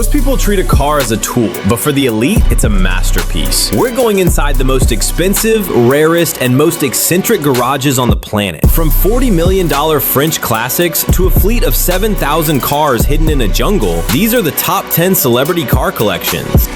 Most people treat a car as a tool, but for the elite, it's a masterpiece. We're going inside the most expensive, rarest, and most eccentric garages on the planet. From $40 million French classics to a fleet of 7,000 cars hidden in a jungle, these are the top 10 celebrity car collections.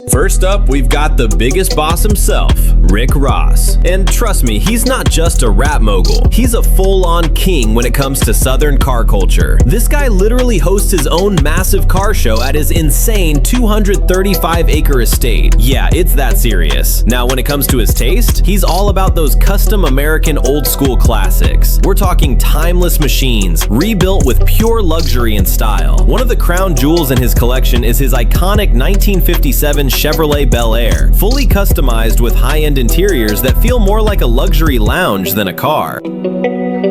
First up, we've got the biggest boss himself, Rick Ross. And trust me, he's not just a rap mogul. He's a full-on king when it comes to Southern car culture. This guy literally hosts his own massive car show at his insane 235-acre estate. Yeah, it's that serious. Now, when it comes to his taste, he's all about those custom American old-school classics. We're talking timeless machines, rebuilt with pure luxury and style. One of the crown jewels in his collection is his iconic 1957 Chevrolet Bel Air, fully customized with high-end interiors that feel more like a luxury lounge than a car.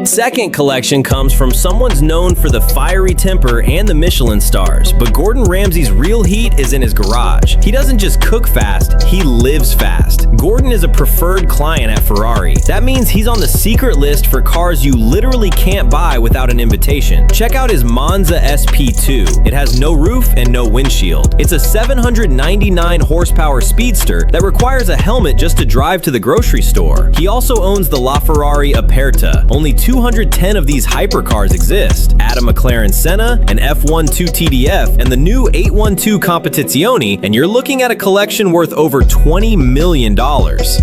Second collection comes from someone's known for the fiery temper and the Michelin stars, but Gordon Ramsay's real heat is in his garage. He doesn't just cook fast, he lives fast. Gordon is a preferred client at Ferrari. That means he's on the secret list for cars you literally can't buy without an invitation. Check out his Monza SP2. It has no roof and no windshield. It's a 799 horsepower speedster that requires a helmet just to drive to the grocery store. He also owns the LaFerrari Aperta. Only 210 of these hypercars exist. Add a McLaren Senna, an F12 TDF, and the new 812 Competizione, and you're looking at a collection worth over $20 million.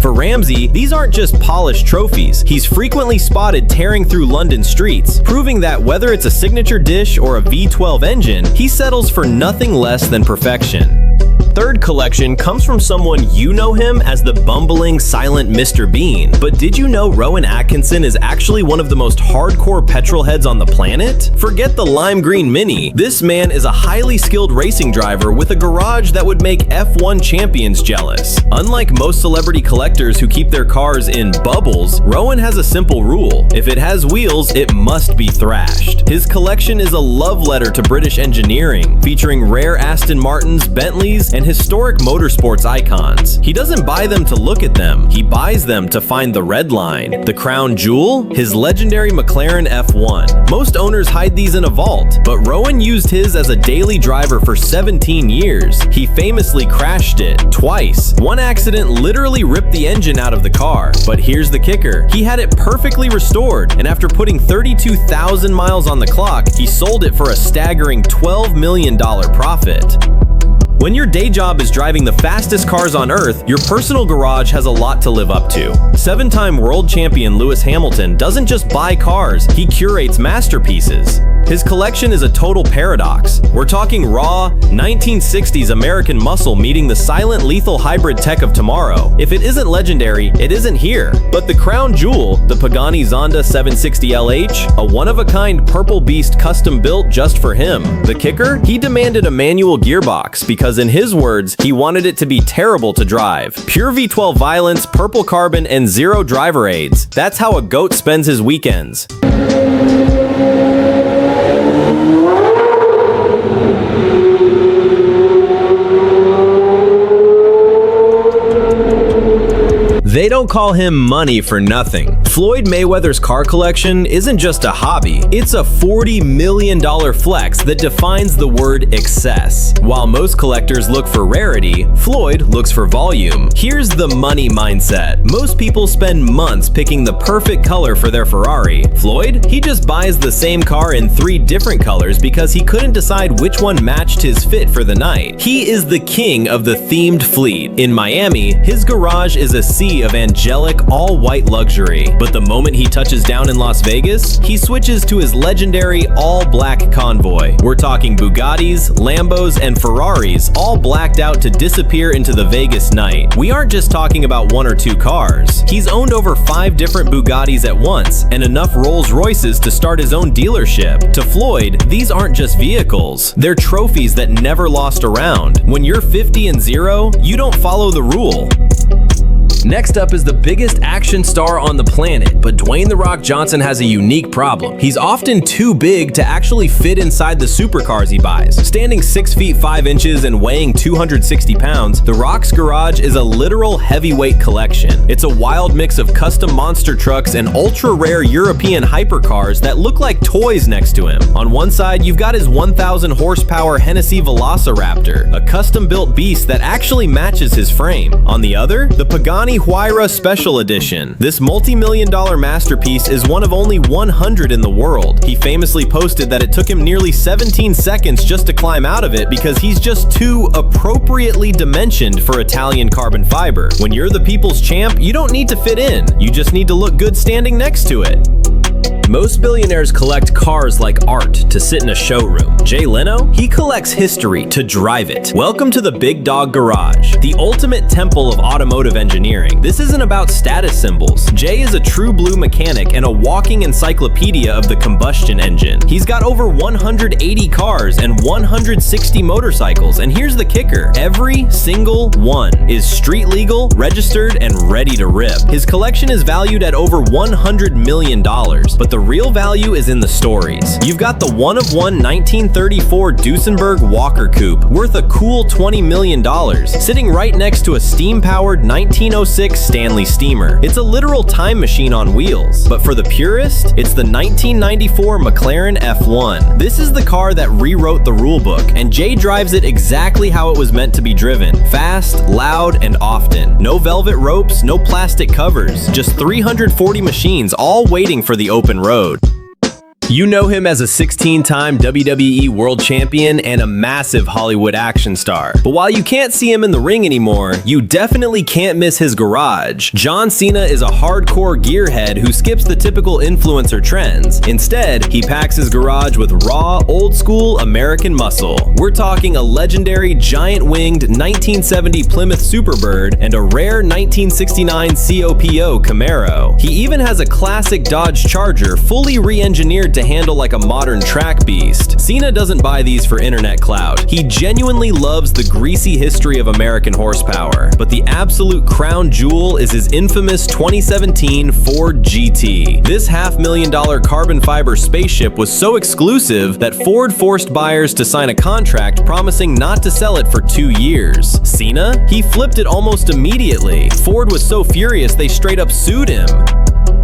For Ramsay, these aren't just polished trophies. He's frequently spotted tearing through London streets, proving that whether it's a signature dish or a V12 engine, he settles for nothing less than perfection. Third collection comes from someone you know him as the bumbling, silent Mr. Bean. But did you know Rowan Atkinson is actually one of the most hardcore petrol heads on the planet? Forget the lime green Mini. This man is a highly skilled racing driver with a garage that would make F1 champions jealous. Unlike most celebrity collectors who keep their cars in bubbles, Rowan has a simple rule. If it has wheels, it must be thrashed. His collection is a love letter to British engineering, featuring rare Aston Martins, Bentleys, and historic motorsports icons. He doesn't buy them to look at them, he buys them to find the red line. The crown jewel? His legendary McLaren F1. Most owners hide these in a vault, but Rowan used his as a daily driver for 17 years. He famously crashed it twice. One accident literally ripped the engine out of the car, but here's the kicker. He had it perfectly restored, and after putting 32,000 miles on the clock, he sold it for a staggering $12 million profit. When your day job is driving the fastest cars on Earth, your personal garage has a lot to live up to. 7-time world champion Lewis Hamilton doesn't just buy cars, he curates masterpieces. His collection is a total paradox. We're talking raw, 1960s American muscle meeting the silent, lethal hybrid tech of tomorrow. If it isn't legendary, it isn't here. But the crown jewel, the Pagani Zonda 760LH, a one-of-a-kind purple beast custom built just for him. The kicker? He demanded a manual gearbox because in his words, he wanted it to be terrible to drive. Pure V12 violence, purple carbon, and zero driver aids. That's how a goat spends his weekends. They don't call him money for nothing. Floyd Mayweather's car collection isn't just a hobby, it's a $40 million flex that defines the word excess. While most collectors look for rarity, Floyd looks for volume. Here's the money mindset. Most people spend months picking the perfect color for their Ferrari. Floyd? He just buys the same car in 3 different colors because he couldn't decide which one matched his fit for the night. He is the king of the themed fleet. In Miami, his garage is a sea of angelic, all-white luxury. But the moment he touches down in Las Vegas, he switches to his legendary all-black convoy. We're talking Bugattis, Lambos, and Ferraris, all blacked out to disappear into the Vegas night. We aren't just talking about 1 or 2 cars. He's owned over 5 different Bugattis at once, and enough Rolls Royces to start his own dealership. To Floyd, these aren't just vehicles. They're trophies that never lost a round. When you're 50 and 0, you don't follow the rule. Next up is the biggest action star on the planet, but Dwayne "The Rock" Johnson has a unique problem. He's often too big to actually fit inside the supercars he buys. Standing 6 feet 5 inches and weighing 260 pounds, The Rock's garage is a literal heavyweight collection. It's a wild mix of custom monster trucks and ultra-rare European hypercars that look like toys next to him. On one side, you've got his 1,000 horsepower Hennessy Velociraptor, a custom-built beast that actually matches his frame. On the other, the Pagani Huayra Special Edition. This multi-million-dollar masterpiece is one of only 100 in the world. He famously posted that it took him nearly 17 seconds just to climb out of it because he's just too appropriately dimensioned for Italian carbon fiber. When you're the people's champ, you don't need to fit in. You just need to look good standing next to it. Most billionaires collect cars like art to sit in a showroom. Jay Leno? He collects history to drive it. Welcome to the Big Dog Garage, the ultimate temple of automotive engineering. This isn't about status symbols. Jay is a true blue mechanic and a walking encyclopedia of the combustion engine. He's got over 180 cars and 160 motorcycles, and here's the kicker. Every single one is street legal, registered, and ready to rip. His collection is valued at over $100 million, but the real value is in the stories. You've got the one-of-one 1934 Duesenberg Walker Coupe, worth a cool $20 million, sitting right next to a steam-powered 1906 Stanley Steamer. It's a literal time machine on wheels. But for the purist, it's the 1994 McLaren F1. This is the car that rewrote the rulebook, and Jay drives it exactly how it was meant to be driven. Fast, loud, and often. No velvet ropes, no plastic covers. Just 340 machines all waiting for the open road. You know him as a 16-time WWE World Champion and a massive Hollywood action star. But while you can't see him in the ring anymore, you definitely can't miss his garage. John Cena is a hardcore gearhead who skips the typical influencer trends. Instead, he packs his garage with raw, old-school American muscle. We're talking a legendary giant-winged 1970 Plymouth Superbird and a rare 1969 COPO Camaro. He even has a classic Dodge Charger fully re-engineered to handle like a modern track beast. Cena doesn't buy these for internet clout. He genuinely loves the greasy history of American horsepower. But the absolute crown jewel is his infamous 2017 Ford GT. This $500,000 carbon fiber spaceship was so exclusive that Ford forced buyers to sign a contract promising not to sell it for 2 years. Cena? He flipped it almost immediately. Ford was so furious they straight up sued him.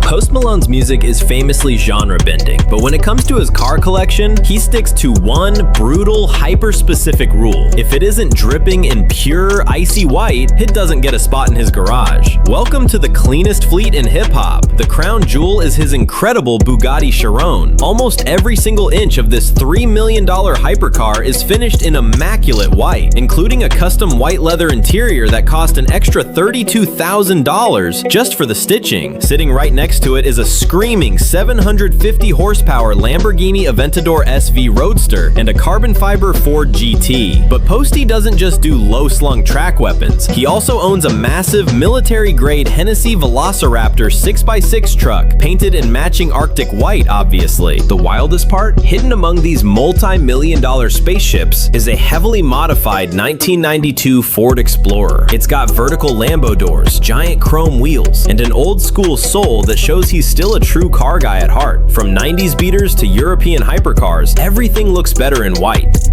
Post Malone's music is famously genre-bending, but when it comes to his car collection, he sticks to one brutal, hyper-specific rule. If it isn't dripping in pure, icy white, it doesn't get a spot in his garage. Welcome to the cleanest fleet in hip-hop. The crown jewel is his incredible Bugatti Chiron. Almost every single inch of this $3 million hypercar is finished in immaculate white, including a custom white leather interior that cost an extra $32,000 just for the stitching. Sitting right next to it is a screaming 750 horsepower Lamborghini Aventador SV Roadster and a carbon fiber Ford GT. But Posty doesn't just do low-slung track weapons. He also owns a massive military-grade Hennessy Velociraptor 6x6 truck, painted in matching Arctic white, obviously. The wildest part? Hidden among these multi-million-dollar spaceships is a heavily modified 1992 Ford Explorer. It's got vertical Lambo doors, giant chrome wheels, and an old-school soul that shows he's still a true car guy at heart. From 90s beaters to European hypercars, everything looks better in white.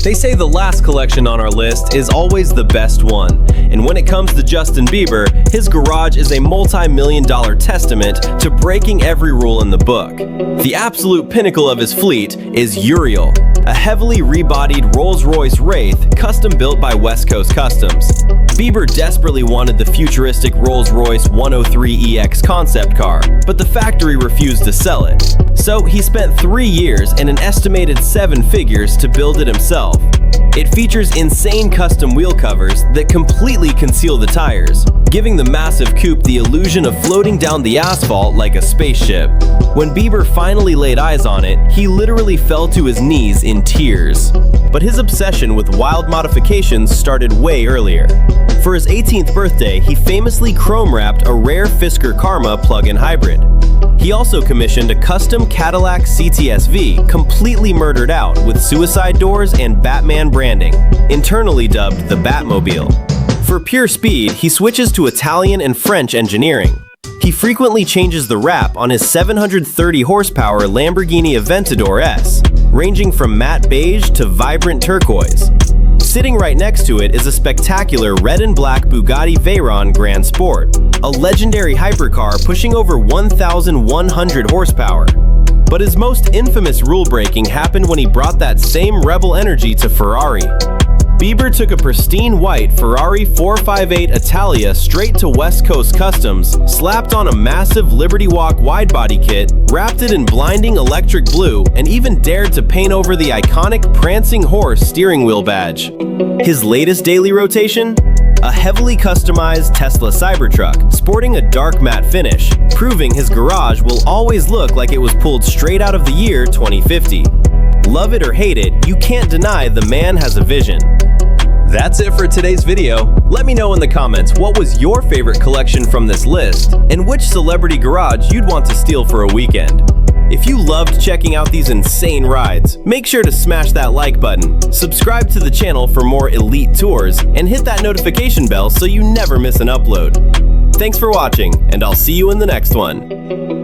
They say the last collection on our list is always the best one, and when it comes to Justin Bieber, his garage is a multi-million-dollar testament to breaking every rule in the book. The absolute pinnacle of his fleet is Uriel, a heavily rebodied Rolls-Royce Wraith custom-built by West Coast Customs. Bieber desperately wanted the futuristic Rolls-Royce 103EX concept car, but the factory refused to sell it. So he spent 3 years and an estimated 7 figures to build it himself. It features insane custom wheel covers that completely conceal the tires, giving the massive coupe the illusion of floating down the asphalt like a spaceship. When Bieber finally laid eyes on it, he literally fell to his knees in tears. But his obsession with wild modifications started way earlier. For his 18th birthday, he famously chrome-wrapped a rare Fisker Karma plug-in hybrid. He also commissioned a custom Cadillac CTS-V, completely murdered out with suicide doors and Batman branding, internally dubbed the Batmobile. For pure speed, he switches to Italian and French engineering. He frequently changes the wrap on his 730 horsepower Lamborghini Aventador S, ranging from matte beige to vibrant turquoise. Sitting right next to it is a spectacular red and black Bugatti Veyron Grand Sport, a legendary hypercar pushing over 1,100 horsepower. But his most infamous rule-breaking happened when he brought that same rebel energy to Ferrari. Bieber took a pristine white Ferrari 458 Italia straight to West Coast Customs, slapped on a massive Liberty Walk wide-body kit, wrapped it in blinding electric blue, and even dared to paint over the iconic prancing horse steering wheel badge. His latest daily rotation? A heavily customized Tesla Cybertruck, sporting a dark matte finish, proving his garage will always look like it was pulled straight out of the year 2050. Love it or hate it, you can't deny the man has a vision. That's it for today's video. Let me know in the comments what was your favorite collection from this list, and which celebrity garage you'd want to steal for a weekend. If you loved checking out these insane rides, make sure to smash that like button, subscribe to the channel for more elite tours, and hit that notification bell so you never miss an upload. Thanks for watching, and I'll see you in the next one.